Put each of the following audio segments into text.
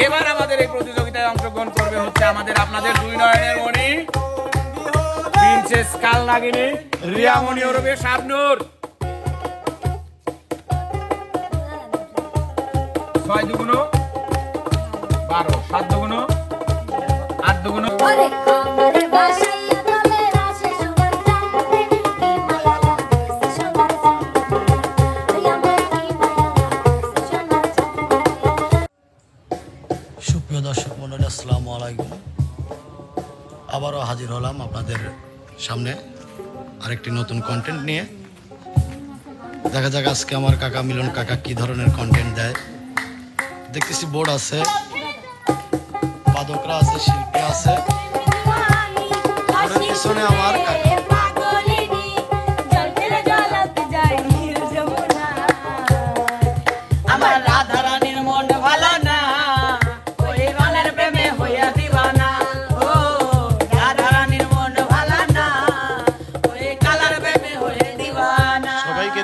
এবার আমাদের এই প্রতিযোগিতায় অংশগ্রহণ করবে হচ্ছে আমাদের আপনাদের দুই নয়নের মণি প্রিন্সেস কালনাগিনী রিয়ামণি ওরফে শাবনূর। 6 দুগুণ 12, 7 দুগুণ 8 দুগুণ সুপ্রিয় দর্শক মণ্ডলী, আসসালামু আলাইকুম। আবারও হাজির হলাম আপনাদের সামনে আরেকটি নতুন কন্টেন্ট নিয়ে। দেখা যাক আজকে আমার কাকা মিলন কাকা কি ধরনের কন্টেন্ট দেয়। দেখতেছি বোর্ড আছে, বাদকরা আছে, শিল্পী আছে, বোর্ডের পিছনে আমার কাকা।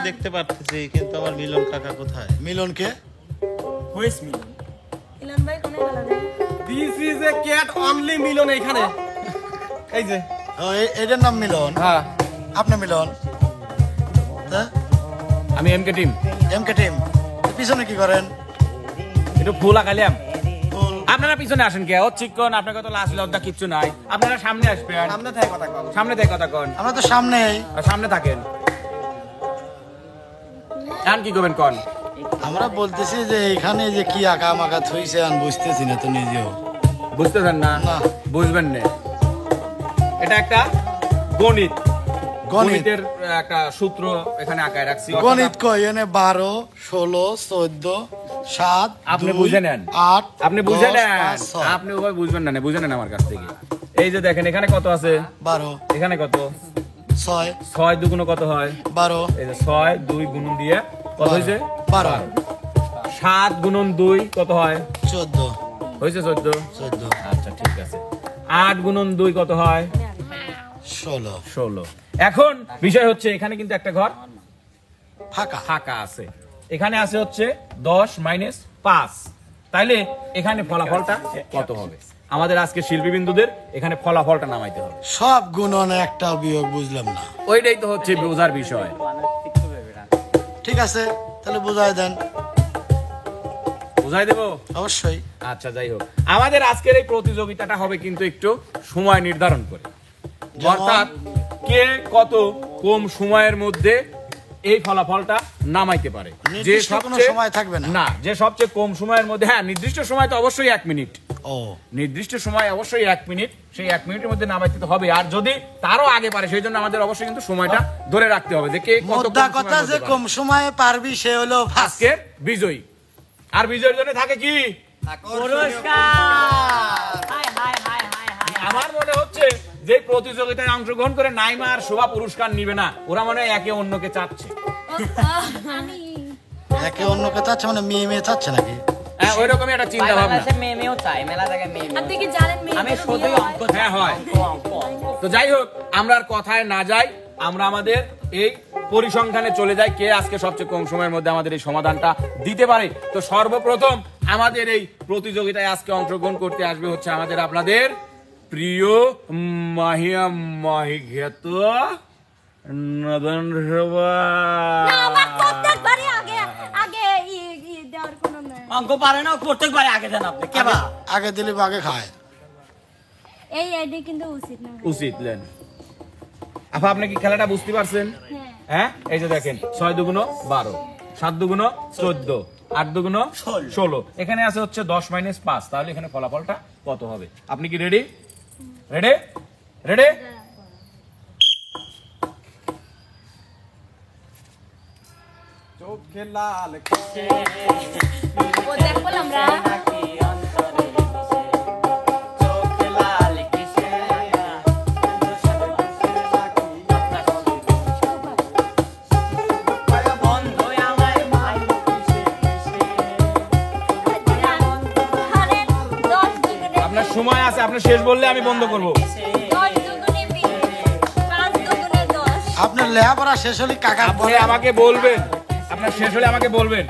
দেখতে পাচ্ছি কিন্তু আমার মিলন কাকা কোথায়? মিলনকে হুইস মিলন? মিলন ভাই কোনে গেল রে? This is a cat only Milan এখানে। এই যে এটার নাম মিলন। হ্যাঁ, আপনি মিলন? আমি এমকে টিম। এমকে টিম পিছনে কি করেন? একটু ফুল আঁকাইলাম। ফুল। আপনারা পিছনে আসেন কে? ও চিকন, আপনাকে তো লাশ লজ্জা কিচ্ছু নাই। আপনারা সামনে আসবেন। সামনে থেকে কথা কও। সামনে থেকে কথা কন। আমরা তো সামনেই। সামনে থাকেন। আর কি করবেন কন? আমরা বলতেছি যে এখানে যে কি আঁকা মাকা থইছে আমি বুঝতেছি না তো নিজেও। বুঝতেছেন না? না। বুঝবেন না। এটা একটা গণিত। গণিত। গণিতের একটা সূত্র এখানে আঁকায় রাখছি। গণিত কই এনে 12, 16, 14, 7 আপনি বুঝে নেন। 8 আপনি বুঝে নেন। আপনি ওভাবে বুঝবেন না, বুঝে নেন আমার কাছ থেকে। এই যে দেখেন এখানে কত আছে? 12, এখানে কত? 6, 6 দুগুণ কত হয়? 12, এই যে 6 2 গুণন দিয়ে কত হয়েছে? 12, 7 গুণন 2 কত হয়? 14, হয়েছে 14। 14, আচ্ছা ঠিক আছে। 8 গুণন 2 কত হয়? 16, 16। এখন বিষয় হচ্ছে এখানে কিন্তু একটা ঘর ফাঁকা। ফাঁকা আছে। এখানে আছে হচ্ছে 10 - 5। তাইলে এখানে ফলাফলটা কত হবে? আমাদের আজকে শিল্পী বিন্দুদের এখানে ফলাফলটা নামাইতে হবে। সব গুণন একটা বিয়োগ বুঝলাম না। ওইটাই তো হচ্ছে বোঝার বিষয়। ঠিক আছে, তাহলে বুঝাই দেন। বুঝাই দেবো? অবশ্যই। আচ্ছা যাই হোক, আমাদের আজকের এই প্রতিযোগিতাটা হবে কিন্তু একটু সময় নির্ধারণ করে। অর্থাৎ কে কত কম সময়ের মধ্যে এই ফলাফলটা নামাইতে পারে। যে নির্দিষ্ট কোনো সময় থাকবে না। না, যে সবচেয়ে কম সময়ের মধ্যে, হ্যাঁ নির্দিষ্ট সময় তো অবশ্যই 1 মিনিট। ও, নির্দিষ্ট সময় অবশ্যই 1 মিনিট। সেই 1 মিনিটের মধ্যে নামাইতে তো হবে। আর যদি তারও আগে পারে সেই জন্য আমাদের অবশ্যই কিন্তু সময়টা ধরে রাখতে হবে যে কে কত মোদ্দা কথা যে কম সময়ে পারবি সে হলো আজকের বিজয়ী। আর বিজয়ের জন্য থাকে কি? আমার মনে হচ্ছে যে প্রতিযোগিতায় অংশগ্রহণ করে নাইমা আর শোভা পুরস্কার নিবে না। ওরা মনে হয় একে অন্যকে চাচ্ছে। একে অন্যকে চাচ্ছে মানে মেয়ে মেয়ে চাচ্ছে নাকি? হ্যাঁ, ওই রকমই একটা চিন্তা ভাবনা। মেয়েও চাই, মেলা জায়গায় মেয়ে। আপনি কি জানেন আমি শুধুই অঙ্ক। হ্যাঁ হয়। তো যাই হোক, আমরা আর কথায় না যাই, আমরা আমাদের এই পরিসংখ্যানে চলে যাই কে আজকে সবচেয়ে কম সময়ের মধ্যে আমাদের এই সমাধানটা দিতে পারে। তো সর্বপ্রথম আমাদের এই প্রতিযোগিতায় আজকে অংশগ্রহণ করতে আসবে হচ্ছে আমাদের আপনাদের প্রিয় মাহিয়া মাহিঘাত নদন সভা। অঙ্ক পারে না, প্রত্যেকবার আগে দেন আপনি। কেবা আগে দিলে আগে খায়। এই আইডি কিন্তু উচিত না। উচিত লেন। আপা আপনি কি খেলাটা বুঝতে পারছেন? হ্যাঁ, এই যে দেখেন 6 দুগুণ 12, 7 দুগুণ 14, 8 দুগুণ 16। এখানে আছে হচ্ছে 10 - 5। তাহলে এখানে ফলাফলটা কত হবে? আপনি কি রেডি? রেডি? রেডি? চোখে লাল ও দেখো আমরা আপনার সময় আছে, আপনি শেষ বললে আমি বন্ধ করব। 10 দুগুণে 20, 5 দুগুণে 10। আপনার লেখাপড়া শেষ হলে কাকা আপনি আমাকে বলবেন, আপনার শেষ হলে আমাকে বলবেন।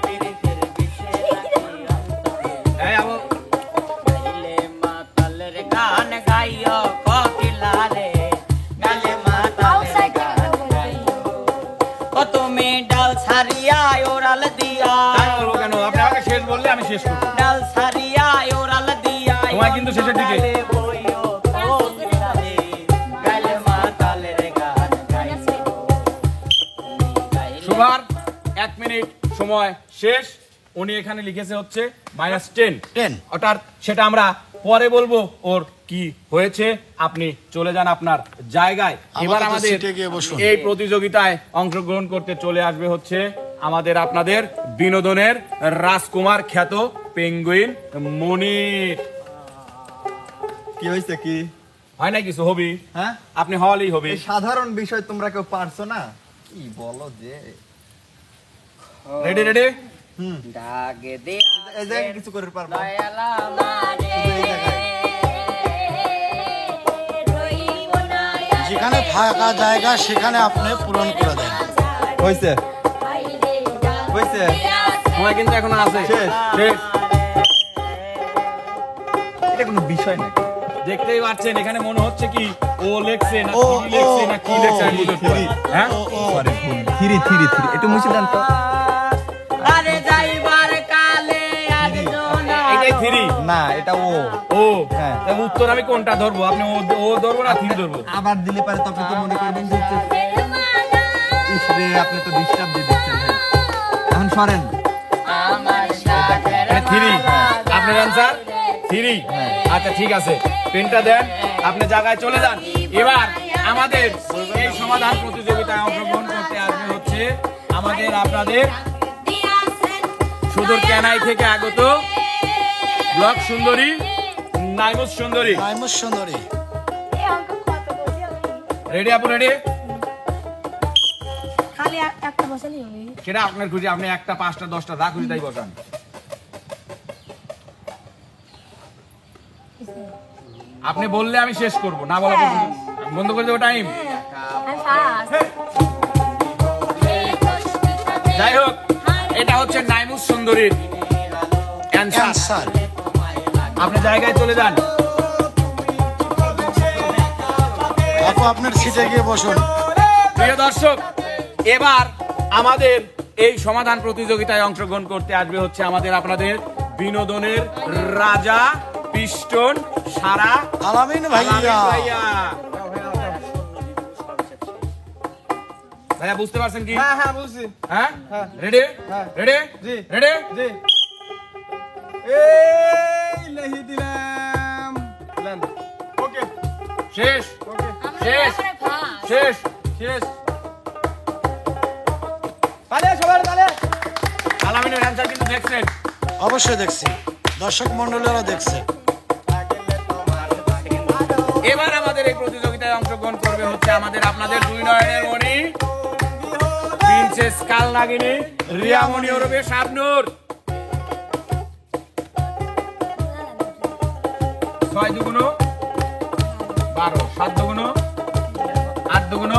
এই আমি শেষ করবো। ডাল সারিয়া ওরাল দিয়া তোমায় কিন্তু শেষের দিকে। সুভার 1 মিনিট সময় শেষ। উনি এখানে লিখেছে হচ্ছে -10 10 অর্থাৎ সেটা আমরা পরে বলবো ওর কি হয়েছে। আপনি চলে যান আপনার জায়গায়। এবার আপাতত আমাদের সিটে গিয়ে বসুন। এই প্রতিযোগিতায় অংশগ্রহণ করতে চলে আসবে হচ্ছে আমাদের আপনাদের বিনোদনের রাজকুমার খ্যাত পেঙ্গুইন মনির। কি হয়েছে কি? হয় না কিছু হবি, হ্যাঁ, আপনি হলেই হবে। এই সাধারণ বিষয় তোমরা কেউ পারছো না? কি বলো যে রেডি রেডি ডাকে দে এই জায়গায় কিছু করে পারবো? দয়ালা যেখানে ফাঁকা জায়গা সেখানে আপনি পূরণ করে দেন। হয়েছে হয়েছে সময় কিন্তু এখনো আছে। শেষ। শেষ। এটা কোনো বিষয় না। দেখতেই পাচ্ছেন এখানে মনে হচ্ছে কি ও লেখছে না ও, কি লেখছে ও, না কি ও, লেখছে আমি বুঝতে পারি না। হ্যাঁ সরি ভুল। থ্রি থ্রি থ্রি একটু মুছে দেন তো। আরে যাইবার কালে একজন এটাই থ্রি। না এটা ও। ও হ্যাঁ। তাহলে উত্তর আমি কোনটা ধরবো? আপনি ও ধরবো না থ্রি ধরবো? আবার দিলে পারে তো আপনি তো মনে করবেন যে ইস রে আপনি তো ডিস্টার্ব দিয়ে দিচ্ছেন ভাই। এখন সরেন। আমার সাথের থ্রি আপনার অ্যান্সার থ্রি। আচ্ছা ঠিক আছে, পেনটা দেন, আপনি জায়গায় চলে যান। এবার আমাদের এই সমাধান প্রতিযোগিতায় অংশগ্রহণ করতে আসবে হচ্ছে আমাদের আপনাদের সুদূর কেনাই থেকে আগত ব্লক সুন্দরী নাইমুস সুন্দরী। নাইমুস সুন্দরী। রেডি আপু রেডি? খালি একটা বসালেই হবে। সেটা আপনার খুশি, আপনি একটা 5টা 10টা যা খুশি তাই বসান। আপনি বললে আমি শেষ করব, না বলা পর্যন্ত বন্ধ করে দেবো টাইম। আমি ফার্স্ট। যাই হোক, এটা হচ্ছে নাইমুস সুন্দরীর অ্যান্সার। ক্যান্সার। আপনি জায়গায় চলে যান। আপু আপনার সিটে গিয়ে বসুন। প্রিয় দর্শক, এবার আমাদের এই সমাধান প্রতিযোগিতায় অংশগ্রহণ করতে আসবে হচ্ছে আমাদের আপনাদের বিনোদনের রাজা পিস্টন সারা আলামিন আলামিন ভাইয়া। ভাইয়া। ভাইয়া বুঝতে পারছেন কি? হ্যাঁ হ্যাঁ বুঝছি। হ্যাঁ রেডি হ্যাঁ। রেডি জি। রেডি জি এই লেহি দিলাম লেন। ওকে শেষ ওকে শেষ শেষ শেষ। তালে সবার তালে। আলামিনের অ্যান্সার কিন্তু দেখছেন। অবশ্যই দেখছি, দর্শক মন্ডলীরা দেখছে। এবার আমাদের এই প্রতিযোগিতায় অংশগ্রহণ করবে হচ্ছে আমাদের আপনাদের দুই নয়নের মণি প্রিন্সেস কালনাগিনী রিয়ামণি ওরফে শাবনূর। 6 দুগুণ 12, 7 দুগুণ 8 দুগুণ।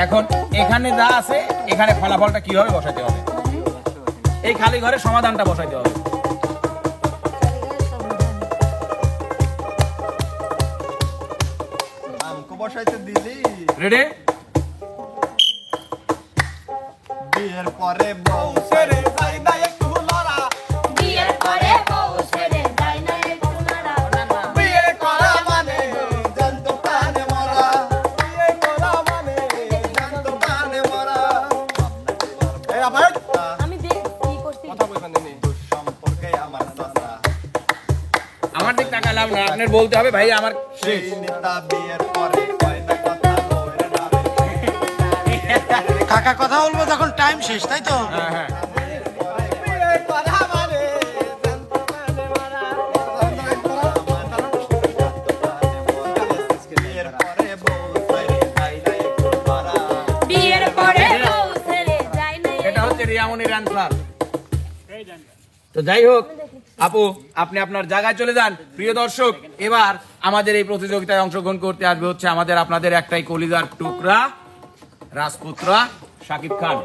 এখন এখানে যা আছে এখানে ফলাফলটা কিভাবে বসাতে হবে? এই খালি ঘরে সমাধানটা বসাইতে হবে। আমকো বসাইতে দিলি রেডি? বিয়ের পরে বউ ছেড়ে যাই না একটু লড়া। বিয়ের পরে বউ ছেড়ে যায় না একটু লড়া। বিয়ে করা মানে জানতো প্রাণে মরা। বিয়ে করা মানে জানতো প্রাণে মরা। এই আবার আমি দেখি কি করছি। কথা বলবেন নি। সম্পর্কে আমার চাচা আমার দিক তাকালাম না, আপনার বলতে হবে ভাই আমার শেষ। সেই নেতা বিয়ের পরে কয় না কথা বউয়ের নামে। কাকা কথা বলবো তখন টাইম শেষ, তাই তো? হ্যাঁ হ্যাঁ বিয়ে করা মানে জানতো প্রাণে মরা। বিয়ের পরে বউ ছেড়ে যাই না একটু লড়া। বিয়ের পরে বউ ছেড়ে যায় না এটা হচ্ছে রিয়ামণির অ্যান্সার। তো যাই হোক আপু, আপনি আপনার জায়গায় চলে যান। প্রিয় দর্শক, এবার আমাদের এই প্রতিযোগিতায় অংশগ্রহণ করতে আসবে হচ্ছে আমাদের আপনাদের একটাই কলিজার টুকরা রাজপুত্রা শাকিব খান।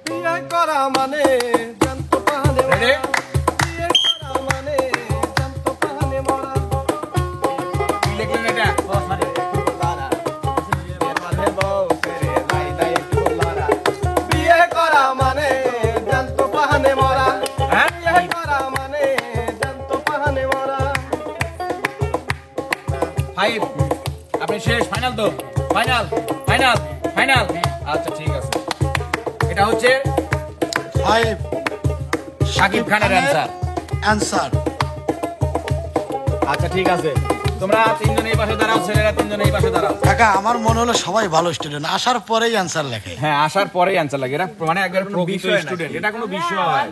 বিয়ে করা মানে জানতো প্রাণে মরা। রেডি? বিয়ে করা মানে জানতো প্রাণে মরা। কি লিখলেন এটা? বিয়ে করা ফাইনাল ফাইনাল আচ্ছা ঠিক আছে এটা হচ্ছে 5 শাকিব খানের অ্যানসার অ্যান্সার। আচ্ছা ঠিক আছে তোমরা তিনজন এই পাশে দাঁড়াও ছেলেরা তিনজন এই পাশে দাঁড়াও কাকা আমার মনে হলো সবাই ভালো স্টুডেন্ট, আসার পরেই অ্যান্সার লেখে। হ্যাঁ আসার পরেই অ্যানসার লাগে, এটা মানে একবার প্রকৃত স্টুডেন্ট, এটা কোনো বিষয়।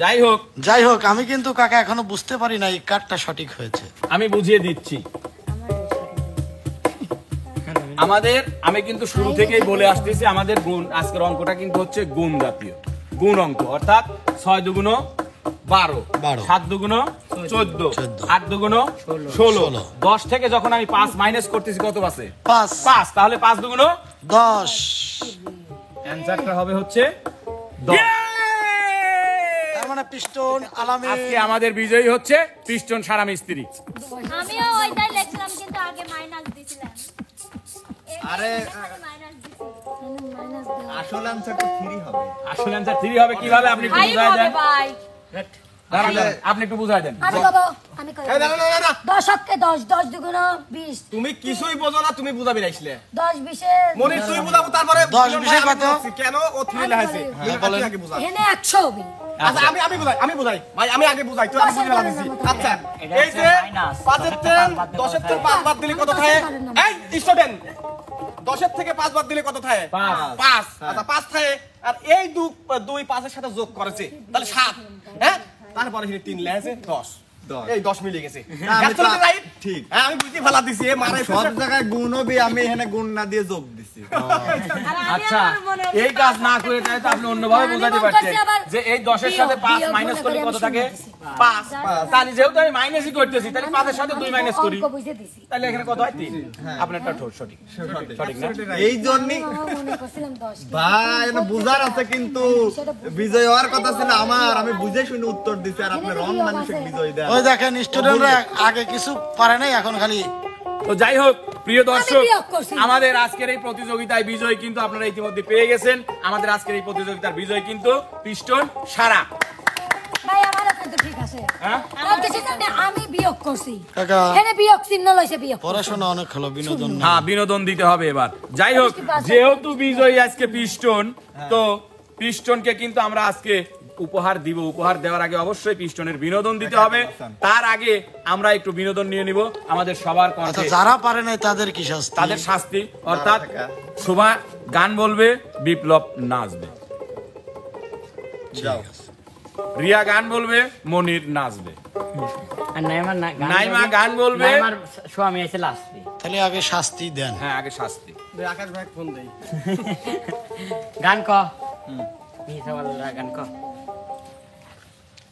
যাই হোক যাই হোক, আমি কিন্তু কাকা এখনো বুঝতে পারি না এই কার্ডটা সঠিক হয়েছে। আমি বুঝিয়ে দিচ্ছি। আমাদের আমি কিন্তু শুরু থেকেই বলে আসতেছি আমাদের গুণ, আজকের অঙ্কটা কিন্তু হচ্ছে গুণ জাতীয়, গুণ অঙ্ক, অর্থাৎ 6 দুগুণ 12, 7 দুগুণ 14, 8 দুগুণ 16, 10 থেকে যখন আমি 5 মাইনাস করতেছি কত পাচ্ছে 5, তাহলে 5 দুগুণ 10। অ্যানসারটা হবে হচ্ছে 10। তার মানে পিস্টন আলামে আজকে আমাদের বিজয়ী হচ্ছে পিস্টন সারা মিস্ত্রি। আমিও ওইটাই লিখলাম কিন্তু আগে মাইনাস দিছিলাম। আরে মাইনাস দিছি। আসল অ্যান্সারটা 3 হবে। আসল অ্যানসার 3 হবে কিভাবে আপনি একটু বুঝাই দেন। আপনি একটু বুঝাই দেন। এই দাঁড়া না না 10 হকে 10, 10 দুগুণ 20, তুমি কিছুই বোঝো না, তুমি বুঝাবি নাইছিলে 10 20 মনির তুই বুঝাবো তারপরে 10 20 কত? কেন ও 3 লেখাইছে তুই আগে বুঝা। এখানে 100 হবে। আচ্ছা আমি বুঝাই ভাই, আমি আগে বুঝাই তুই আমি বুঝে ফেলা দিছি। আচ্ছা এই যে 5 এর থেকে 10 এর থেকে 5 বাদ দিলে কত থাকে? এই স্টুডেন্ট 10 এর থেকে 5 বাদ দিলে কত থাকে? 5। আচ্ছা 5 থাকে আর এই 2 5 এর সাথে যোগ করেছে তাহলে 7, হ্যাঁ তারপরে এখানে 3 লেখেছে 10, এই 10 মিলে গেছে। আমি তো রাইট ঠিক। হ্যাঁ আমি বুঝতে ফেলা দিছি এ মারাই সব জায়গায় গুণ হবে, আমি এখানে গুণ না দিয়ে যোগ দিছি। আচ্ছা এই কাজ না করে তাহলে তো আপনি অন্যভাবে বোঝাতে পারছেন যে এই 10 এর সাথে 5 মাইনাস করলে কত থাকে 5, তাহলে যেহেতু আমি মাইনাসই করতেছি তাহলে 5 এর সাথে 2 মাইনাস করি অঙ্ক বুঝে দিছি। তাহলে এখানে কত হয় 3। আপনারটা সঠিক সঠিক না? এই জন্যই মনে করছিলাম 10। ভাই এটা বুঝার আছে, কিন্তু বিজয় হওয়ার কথা ছিল আমার, আমি বুঝে শুনে উত্তর দিছি আর আপনি রং মানুষের বিজয় দেন। ওই দেখেন স্টুডেন্টরা আগে কিছু পারে নাই, এখন খালি। তো যাই হোক প্রিয় দর্শক, বিয়োগ করছি। আমাদের আজকের এই প্রতিযোগিতায় বিজয় কিন্তু আপনারা ইতিমধ্যে পেয়ে গেছেন। আমাদের আজকের এই প্রতিযোগিতার বিজয় কিন্তু পিস্টন সারা। ভাই আমারও কিন্তু ঠিক আছে। হ্যাঁ আর কিছু জানি আমি বিয়োগ করছি। কাকা এখানে বিয়োগ চিহ্ন লইছে বিয়োগ। পড়াশোনা অনেক হলো, বিনোদন না। হ্যাঁ বিনোদন দিতে হবে এবার। যাই হোক যেহেতু বিজয়ী আজকে পিস্টন, তো পিস্টনকে কিন্তু আমরা আজকে উপহার দিব। উপহার দেওয়ার আগে অবশ্যই পিস্টনের বিনোদন দিতে হবে। তার আগে আমরা একটু বিনোদন নিয়ে নিব আমাদের সবার আচ্ছা কণ্ঠে। যারা পারে নাই তাদের কি শাস্তি? তাদের শাস্তি, অর্থাৎ শোভা গান বলবে, বিপ্লব নাচবে, যাও রিয়া গান বলবে, মনির নাচবে, আর নাইমা গান বলবে। আমার স্বামী এসে লাস্টে তাহলে আগে শাস্তি দেন। হ্যাঁ আগে শাস্তি। আকাশ ভাই ফোন দেই। গান ক গান ক।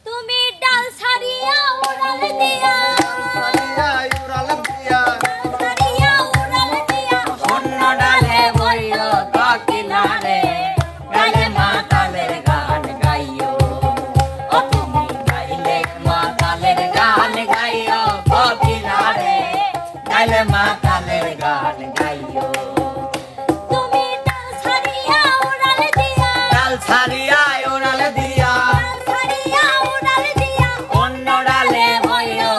তুমি ডাল ছাড়িয়া উড়াল দিয়া, ছাড়িয়া উড়াল দিয়া, অন্য ডালে বইও কিনারে গাইলে মাতালের গান গাইও। ও তুমি গাইলে মাতালের গান গাইও কিনারে গাইলে মাতালের গান গাইও। তুমি ডাল ছাড়িয়া উড়াল দিয়া, ডাল ছাড়িয়া ওরাল দিয়া ছাড়িয়া উড়াল দিয়া, অন্য ডালে বইও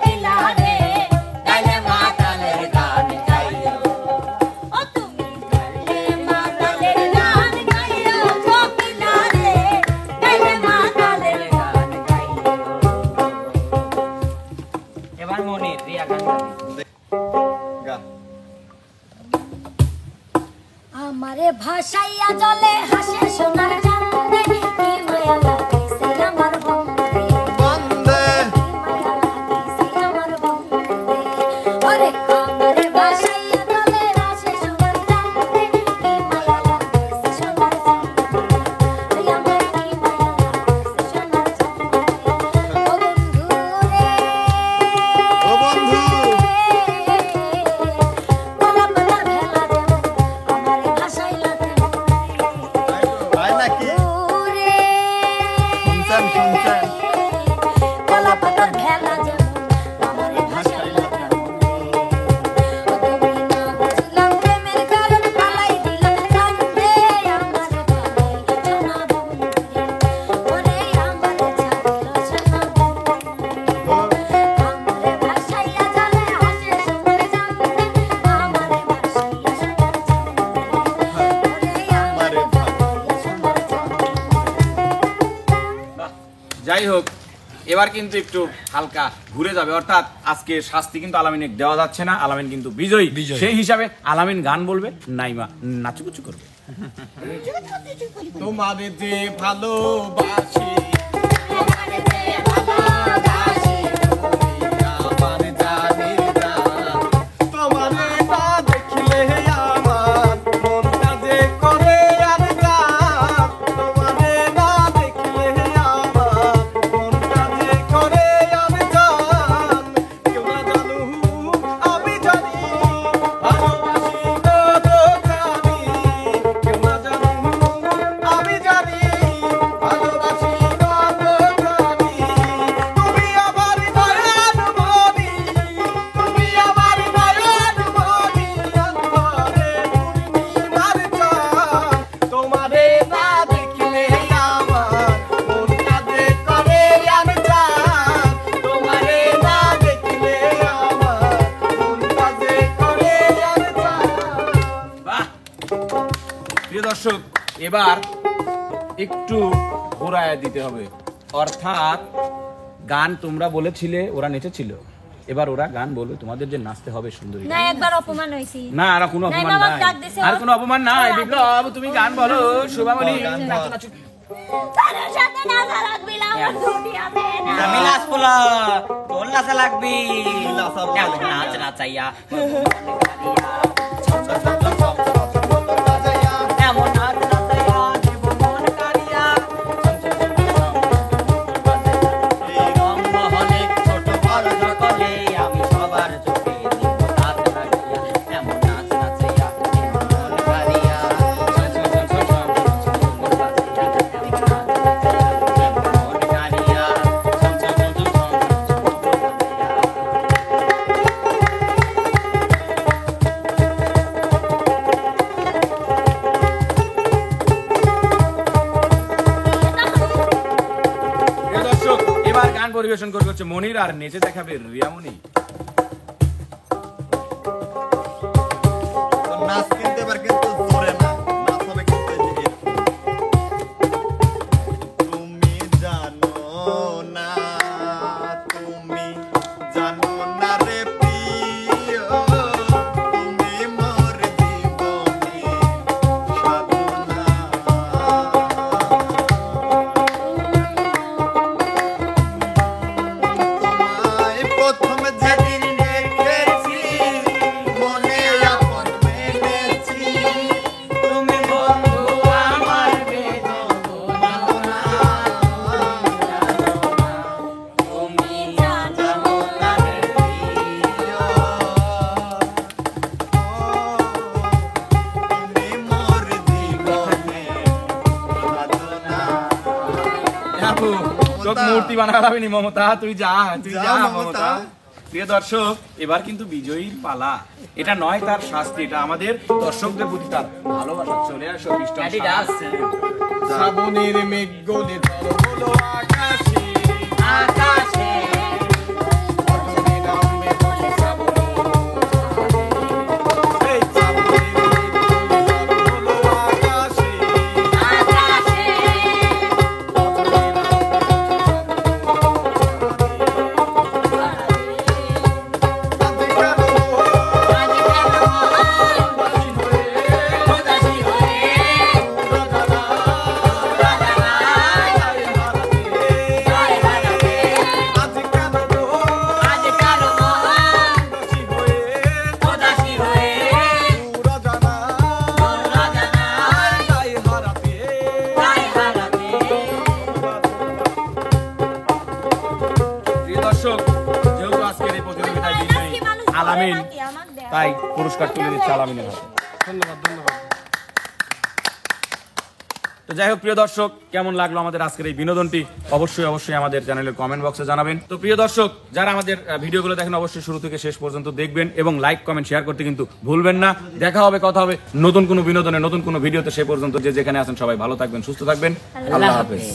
কিনারে গাইলে মাতালের গান গাইও। ও তুমি গাইলে মাতালের গান গাইও, কোকিলারে গাইলে মাতালের গান গাইও। এবার মনির রিয়া গান গাবে। গা আমারে ভাষাইয়া জলে হাসে সোনার চাঁদে, কি মায়া লাগাইছে আমার বন্ধে, বন্দে কি মায়া লাগাইছে আমার বন্ধে। ওরে আমারে ভাষাইয়া জলে হাসে সোনার চাঁদে, কি মায়া লাগাইছে সোনার চাঁদে, ওই আমার কি মায়া লাগাইছে সোনার চাঁদে। ও বন্ধু রে, ও বন্ধু পালা পালা ভেলা দেব, আমারে ভাষাইলা দেব। ভাই নাকি যাই হোক, এবার কিন্তু একটু হালকা ঘুরে যাবে, অর্থাৎ আজকে শাস্তি কিন্তু আলামিনে দেওয়া যাচ্ছে না। আলামিন কিন্তু বিজয়ী, সেই হিসাবে আলামিন গান বলবে, নাইমা নাচুকুচু করবে। তোমারে যে ভালোবাসি তোমারে যে ভালোবাসি আমার জানি না, তোমারে না দেখলে আমার মনটা যে করে আর গান, তোমারে না দেখলে আমার মনটা যে করে আর গান, কেউ না জানু আমি জানি ভালোবাসি কতখানি, কেউ না জানু আমি জানি ভালোবাসি কতখানি, তুমি আমার নয়ন মনি, তুমি আমার নয়ন মনি, অন্তরে পূর্ণিমার চাঁদ, তোমারে না দেখলে আমার মনটা যে করে আর গান, তোমারে না দেখলে আমার মনটা যে করে আর গান। বাহ! প্রিয় দর্শক, এবার একটু ঘোরায় দিতে হবে, অর্থাৎ গান তোমরা বলেছিলে, ওরা নেচেছিল, এবার ওরা গান বলবে, তোমাদের যে নাচতে হবে সুন্দরী। না একবার অপমান হইছি। না আর কোনো নাই, অপমান বাবা নাই, ডাক দিছে, আর কোনো অপমান নাই। বিপ্লব, তুমি গান বলো, শোভামণি নাচো নাচো। তার সাথে নাচা লাগবে না, আমার ছুটি আছে না। আমি নাচবো না, তোর নাচা লাগবি। নাচ নাচাইয়া এমন নাচ নাচাইয়া দেব মন কাড়িয়া। এই রঙ্গহলে ছোট বড় সকলে আমি সবার চোখে দিব নাচ নাচাইয়া। এমন নাচ নাচাইয়া দেব মন কাড়িয়া। প্রিয় দর্শক, এবার গান পরিবেশন করবে হচ্ছে মনির, আর নেচে দেখাবে রিয়ামণি। নাচ কিন্তু এবার কিন্তু জোরে না, নাচ হবে কিন্তু এই যে তুমি জানো না, তুমি জানো না রে প্রিয়, তুমি মোর জীবনে সাধনা। তোমায় প্রথম যেদিন দেখেছি মনে আপন মেনেছি, তুমি বন্ধু আমার বেদনা, তুমি জানো না রে প্রিয়। তুমি মোর জীবনে সাধনা। আপু, তোর মূর্তি বানাবে নি মমতা, তুই যা, তুই যা যা মমতা। মমতা। প্রিয় দর্শক, এবার কিন্তু বিজয়ীর পালা। এটা নয় তার শাস্তি, এটা আমাদের দর্শকদের প্রতি তার ভালোবাসা। চলে আসো খ্রিস্টান শ্রাবণের মেঘ গলে জল হলো আকাশে, আকাশে অটলে নামবে বলে শ্রাবণী। এই শ্রাবণের মেঘ গলে জল হলো আকাশে, আকাশে অটলে নামবে উদাসী হয়ে জয় হারাবে। আজ কারো মন উদাসী হয়ে অজানায় জয় হারাবে। প্রিয় দর্শক, যেহেতু আজকের এই প্রতিযোগিতায় বিজয়ী আলামিন, তাই পুরস্কার তুলে দিচ্ছে আলামিনের হাতে। ধন্যবাদ ধন্যবাদ। তো যাই হোক প্রিয় দর্শক, কেমন লাগলো আমাদের আজকের এই বিনোদনটি অবশ্যই অবশ্যই আমাদের চ্যানেলের কমেন্ট বক্সে জানাবেন। তো প্রিয় দর্শক, যারা আমাদের ভিডিওগুলো দেখেন অবশ্যই শুরু থেকে শেষ পর্যন্ত দেখবেন এবং লাইক কমেন্ট শেয়ার করতে কিন্তু ভুলবেন না। দেখা হবে, কথা হবে নতুন কোনো বিনোদনে, নতুন কোনো ভিডিওতে। সে পর্যন্ত যে যেখানে আছেন সবাই ভালো থাকবেন, সুস্থ থাকবেন। আল্লাহ হাফেজ।